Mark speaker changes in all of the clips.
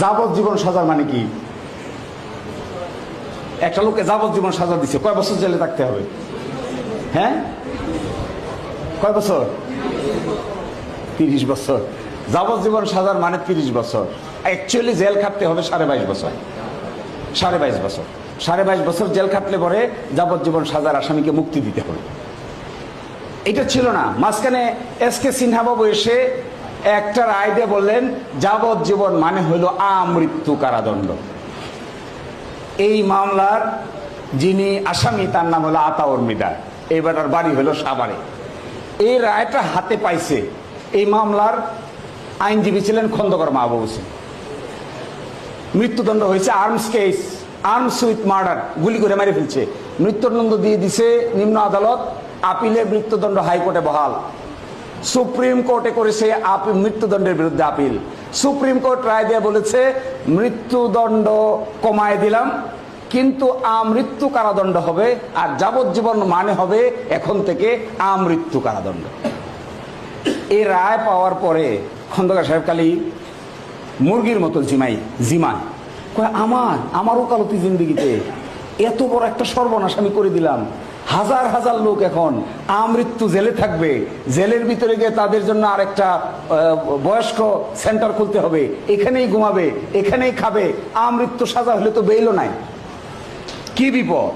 Speaker 1: যাবজ্জীবন সাজার মানে কি? একটা লোককে যাবজ্জীবন সাজা দিচ্ছে, কয় বছর জেলে থাকতে হবে? হ্যাঁ, কয় বছর? 30 বছর। যাবজ্জীবন সাজার মানে 30 বছর। অ্যাকচুয়ালি জেল খাটতে হবে 22.5 বছর। 22.5 বছর, 22.5 বছর জেল খাটলে পরে যাবজ্জীবন সাজার আসামিকে মুক্তি দিতে হবে। এটা ছিল না। মাঝখানে এস.কে. সিনহা বাবু এসে একটা রায় দিয়ে বললেন যাবজ্জীবন মানে হইল আমৃত্যু কারাদণ্ড। এই মামলার যিনি আসামি তার নাম হলো আতাউর মৃধা, এইবার বাড়ি হলো সাভারে। এই রায়টা হাতে পাইছে এই মামলার আইনজীবী ছিলেন খন্দকার মাহবুব হোসেন। মৃত্যুদণ্ড হয়েছে arms case, arms with murder, গুলি করে মেরে ফেলছে। মৃত্যুদণ্ড দিয়ে দিছে নিম্ন আদালত, আপিলে মৃত্যুদণ্ড হাইকোর্টে বহাল। সুপ্রিম কোর্টে করেছে মৃত্যুদণ্ডের বিরুদ্ধে আপিল। সুপ্রিম কোর্ট রায় দিয়ে বলেছে মৃত্যুদণ্ড কমায় দিলাম, কিন্তু আমৃত্যু কারাদণ্ড হবে, আর যাবজ্জীবন মানে হবে এখন থেকে আমৃত্যু কারাদণ্ড। এই রায় পাওয়ার পরে খন্দকার সাহেব খালি মুরগির মতো জিমায় কয় আমার ওকালতি জিন্দিগিতে এত বড় একটা সর্বনাশ আমি করে দিলাম। হাজার হাজার লোক এখন আমৃত্যু জেলে থাকবে, জেলের ভিতরে গিয়ে তাদের জন্য আরেকটা বয়স্ক সেন্টার খুলতে হবে, এখানেই ঘুমাবে, এখানেই খাবে। আমৃত্যু সাজা হলে তো বেইলও নাই, কি বিপদ!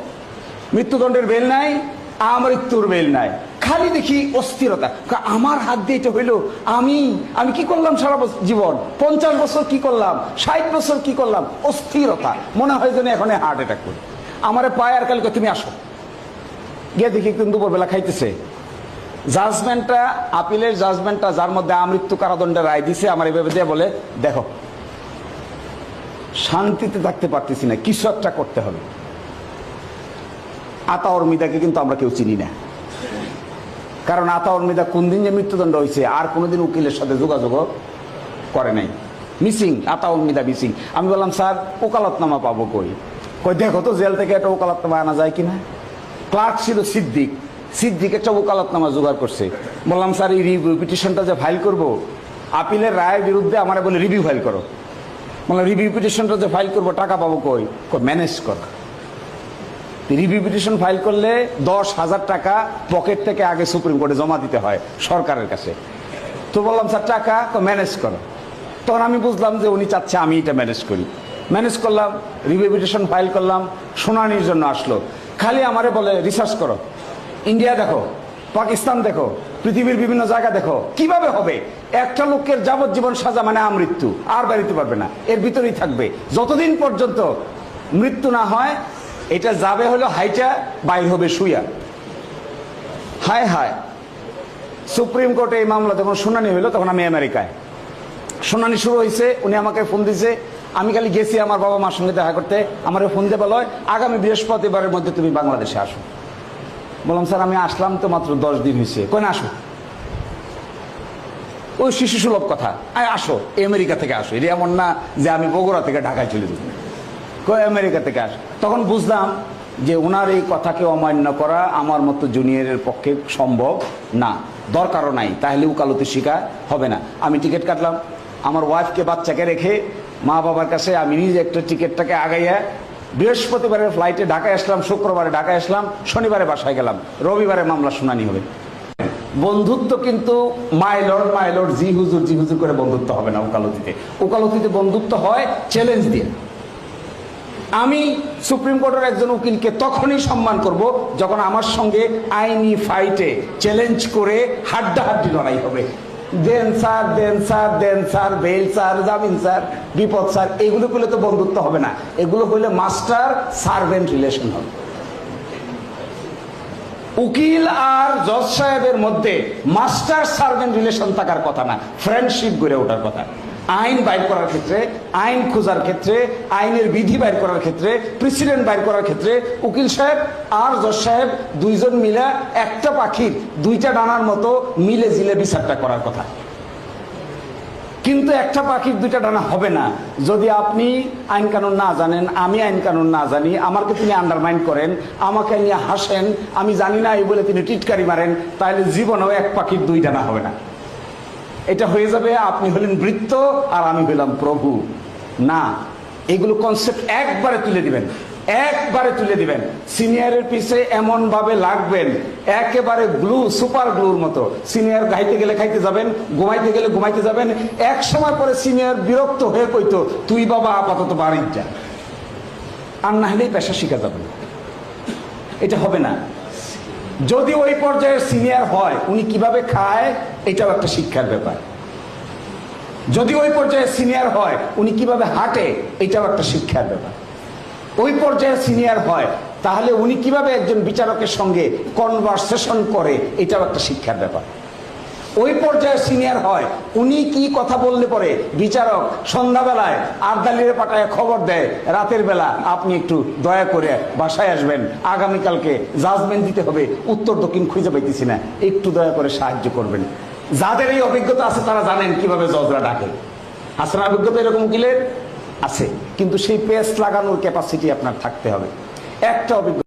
Speaker 1: মৃত্যুদণ্ডের বেল নাই, আমৃত্যুর বেল নাই। খালি দেখি অস্থিরতা, আমার হাত দিয়ে এটা হইলো, আমি কি করলাম সারা জীবন, 50 বছর কি করলাম, 60 বছর কি করলাম, অস্থিরতা। মনে হয় যেন এখন হার্ট অ্যাটাক করি। আমারে পায় আর কালকে তুমি আসো, গিয়ে দেখি কিন্তু দুপুরবেলা খাইতেছে। জাজমেন্টটা, আপিলের জাজমেন্টটা যার মধ্যে আমৃত্যু কারাদণ্ডের রায় দিছে, আমার এভাবে দিয়ে বলে দেখো শান্তিতে থাকতে পারতেছি না, কিছু একটা করতে হবে। আতাউর মৃধাকে কিন্তু আমরা কেউ চিনি না, কারণ আতাউর মৃধা কোন দিন যে মৃত্যুদণ্ড হয়েছে আর কোনোদিন উকিলের সাথে যোগাযোগ করে নাই। Missing, Ataur Mridha missing. আমি বললাম স্যার ওকালতনামা পাবো কই? দেখো তো জেল থেকে একটা ওকালতনামা আনা যায় কিনা। ক্লার্ক ছিল সিদ্দিক একটা ওকালতনামা জোগাড় করছে। বললাম স্যার এই রিভিউ পিটিশনটা যে ফাইল করব, আপিলের রায়ের বিরুদ্ধে আমার বলে রিভিউ ফাইল করো। বললাম রিভিউ পিটিশনটা যে ফাইল করবো টাকা পাবো কই? ম্যানেজ কর। রিভিউ পিটিশন ফাইল করলে 10,000 টাকা পকেট থেকে আগে সুপ্রিম কোর্টে জমা দিতে হয় সরকারের কাছে। তো বললাম স্যার টাকা, ম্যানেজ করো। তখন আমি বুঝলাম যে উনি চাচ্ছে আমি এটা ম্যানেজ করি। ম্যানেজ করলাম, রিভিউ পিটিশন ফাইল করলাম, শুনানির জন্য আসলো। খালি আমারে বলে রিসার্চ করো, ইন্ডিয়া দেখো, পাকিস্তান দেখো, পৃথিবীর বিভিন্ন জায়গা দেখো, কিভাবে হবে একটা লোকের যাবজ্জীবন সাজা মানে আমৃত্যু, আর বেরোতে পারবে না, এর ভিতরেই থাকবে যতদিন পর্যন্ত মৃত্যু না হয়। এটা যাবে হলো হাইটা, বাইর হবে শুইয়া। হায় হায়, সুপ্রিম কোর্টে এই মামলা যখন শুনানি হইলো তখন আমি আমেরিকায়। শুনানি শুরু হয়েছে, উনি আমাকে ফোন দিছে। আমি খালি গেছি আমার বাবা মার সঙ্গে দেখা করতে। আমার ফোন দিয়ে বলো আগামী বৃহস্পতিবারের মধ্যে তুমি বাংলাদেশে আসো। বললাম স্যার আমি আসলাম তো মাত্র 10 দিন হয়েছে। কই না আসো, ওই শিশু সুলভ কথা, আসো আমেরিকা থেকে আসো। এটা এমন না যে আমি বগুড়া থেকে ঢাকায় চলে যাব, কই আমেরিকা থেকে আসো। তখন বুঝলাম যে ওনার এই কথাকে অমান্য করা আমার মতো জুনিয়রের পক্ষে সম্ভব না, দরকারও নাই, তাহলে উকালতি শিকার হবে না। আমি টিকিট কাটলাম, আমার ওয়াইফকে বাচ্চাকে রেখে মা বাবার কাছে আমি নিজে একটা টিকিটটাকে আগাইয়া বৃহস্পতিবারের ফ্লাইটে ঢাকায় আসলাম, শুক্রবারে ঢাকায় আসলাম, শনিবারে বাসায় গেলাম, রবিবারে মামলা শুনানি হবে। বন্ধুত্ব কিন্তু মাই লর্ড জি হুজুর করে বন্ধুত্ব হবে না ওকালতিতে। ওকালতিতে বন্ধুত্ব হয় চ্যালেঞ্জ দিয়ে। আমি সুপ্রিম কোর্টের একজন উকিলকে তখনই সম্মান করব যখন আমার সঙ্গে আইনি ফাইটে চ্যালেঞ্জ করে হাড্ডাহাড্ডি লড়াই হবে। দেন স্যার, বেল স্যার, জামিন স্যার, বিপদ স্যার, এগুলো করলে তো বন্ধুত্ব হবে না। এগুলো হইলে মাস্টার সার্ভেন্ট রিলেশন হবে। উকিল আর জজ সাহেবের মধ্যে মাস্টার সার্ভেন্ট রিলেশন থাকার কথা না, ফ্রেন্ডশিপ গড়ে ওঠার কথা। আইন বাইর করার ক্ষেত্রে, আইন খোঁজার ক্ষেত্রে, আইনের বিধি বাইর করার ক্ষেত্রে, প্রেসিডেন্ট বাইর করার ক্ষেত্রে উকিল সাহেব আর জজ সাহেব দুইজন মিলে একটা পাখির দুইটা ডানার মতো মিলে জিলে বিচারটা করার কথা। কিন্তু একটা পাখির দুইটা ডানা হবে না যদি আপনি আইন কানুন না জানেন, আমি আইন কানুন না জানি, আমাকে তিনি আন্ডারমাইন করেন, আমাকে নিয়ে হাসেন, আমি জানি না এই বলে তিনি টিটকারি মারেন, তাহলে জীবনেও এক পাখির দুই ডানা হবে না। এটা হয়ে যাবে আপনি হলেন বৃত্ত আর আমি হইলাম প্রভু। না, এগুলো কনসেপ্ট একবারে তুলে দিবেন, একবারে তুলে দিবেন। সিনিয়রের পিছে এমন ভাবে লাগবেন একেবারে গ্লু, সুপার গ্লুর মতো। সিনিয়র খাইতে গেলে খাইতে যাবেন, ঘুমাইতে গেলে ঘুমাইতে যাবেন। এক সময় পরে সিনিয়র বিরক্ত হয়ে কইতো, তুই বাবা আপাতত বাড়ির যা, আর না হলেই পেশা শিখা যাবে না। এটা হবে না। যদি ওই পর্যায়ের সিনিয়র হয়, উনি কিভাবে খায় এটাও একটা শিক্ষার ব্যাপার। যদি ওই পর্যায়ে সিনিয়র হয়, উনি কিভাবে হাঁটে এটাও একটা শিক্ষার ব্যাপার। ওই পর্যায়ে সিনিয়র হয়, তাহলে উনি কিভাবে একজন বিচারকের সঙ্গে কনভারসেশন করে এটাও একটা শিক্ষার ব্যাপার। ওই পর্যায়ে সিনিয়র হয়, উনি কি কথা বললে পরে বিচারক সন্ধ্যাবেলায় আবদালিরে পাঠায় খবর দেয়, রাতের বেলা আপনি একটু দয়া করে বাসায় আসবেন, আগামীকালকে জাজমেন্ট দিতে হবে, উত্তর দক্ষিণ খুঁজে পাইতেছি না, একটু দয়া করে সাহায্য করবেন। যাদের এই অভিজ্ঞতা আছে তারা জানেন কিভাবে জজরা ডাকে। আছে না অভিজ্ঞতা এরকম উকিলের? আছে, কিন্তু সেই পেস্ট লাগানোর ক্যাপাসিটি আপনার থাকতে হবে। একটা অভিজ্ঞতা